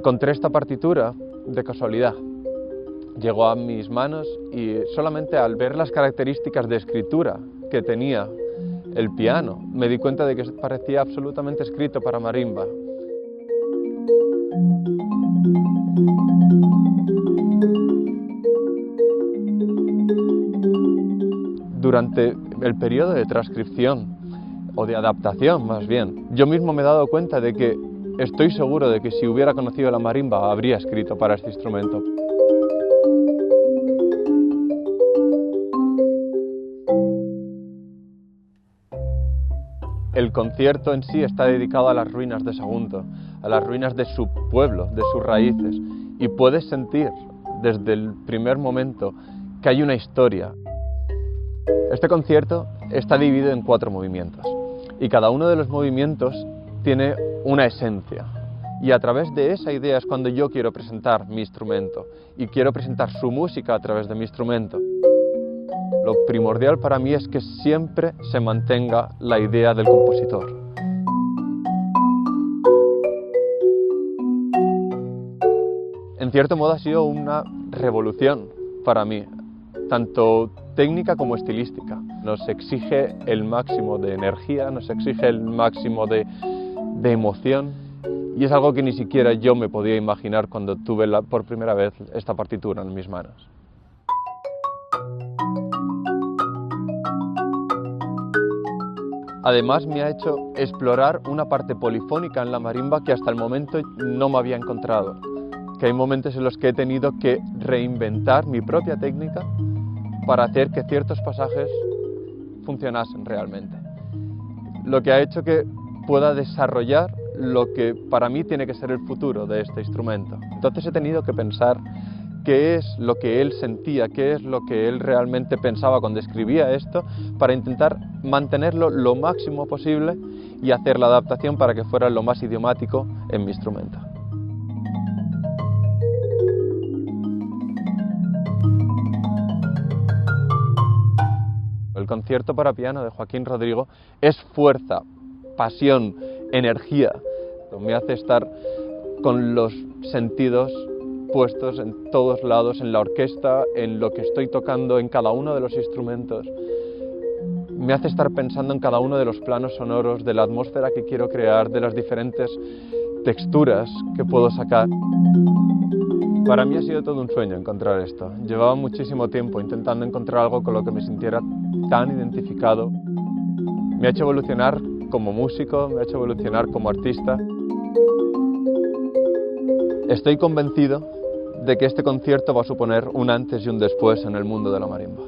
Encontré esta partitura de casualidad. Llegó a mis manos y solamente al ver las características de escritura que tenía el piano, me di cuenta de que parecía absolutamente escrito para marimba. Durante el periodo de transcripción, o de adaptación más bien, yo mismo me he dado cuenta de que estoy seguro de que si hubiera conocido la marimba habría escrito para este instrumento. El concierto en sí está dedicado a las ruinas de Sagunto, a las ruinas de su pueblo, de sus raíces, y puedes sentir desde el primer momento que hay una historia. Este concierto está dividido en 4 movimientos y cada uno de los movimientos tiene una esencia, y a través de esa idea es cuando yo quiero presentar mi instrumento y quiero presentar su música a través de mi instrumento. Lo primordial para mí es que siempre se mantenga la idea del compositor. En cierto modo ha sido una revolución para mí, tanto técnica como estilística. Nos exige el máximo de energía, nos exige el máximo de emoción, y es algo que ni siquiera yo me podía imaginar cuando tuve por primera vez esta partitura en mis manos. Además me ha hecho explorar una parte polifónica en la marimba que hasta el momento no me había encontrado, que hay momentos en los que he tenido que reinventar mi propia técnica para hacer que ciertos pasajes funcionasen realmente. Lo que ha hecho que pueda desarrollar lo que para mí tiene que ser el futuro de este instrumento. Entonces he tenido que pensar qué es lo que él sentía, qué es lo que él realmente pensaba cuando escribía esto, para intentar mantenerlo lo máximo posible y hacer la adaptación para que fuera lo más idiomático en mi instrumento. El concierto para piano de Joaquín Rodrigo es fuerza, pasión, energía. Me hace estar con los sentidos puestos en todos lados, en la orquesta, en lo que estoy tocando, en cada uno de los instrumentos. Me hace estar pensando en cada uno de los planos sonoros, de la atmósfera que quiero crear, de las diferentes texturas que puedo sacar. Para mí ha sido todo un sueño encontrar esto. Llevaba muchísimo tiempo intentando encontrar algo con lo que me sintiera tan identificado. Me ha hecho evolucionar como músico, me ha hecho evolucionar como artista. Estoy convencido de que este concierto va a suponer un antes y un después en el mundo de la marimba.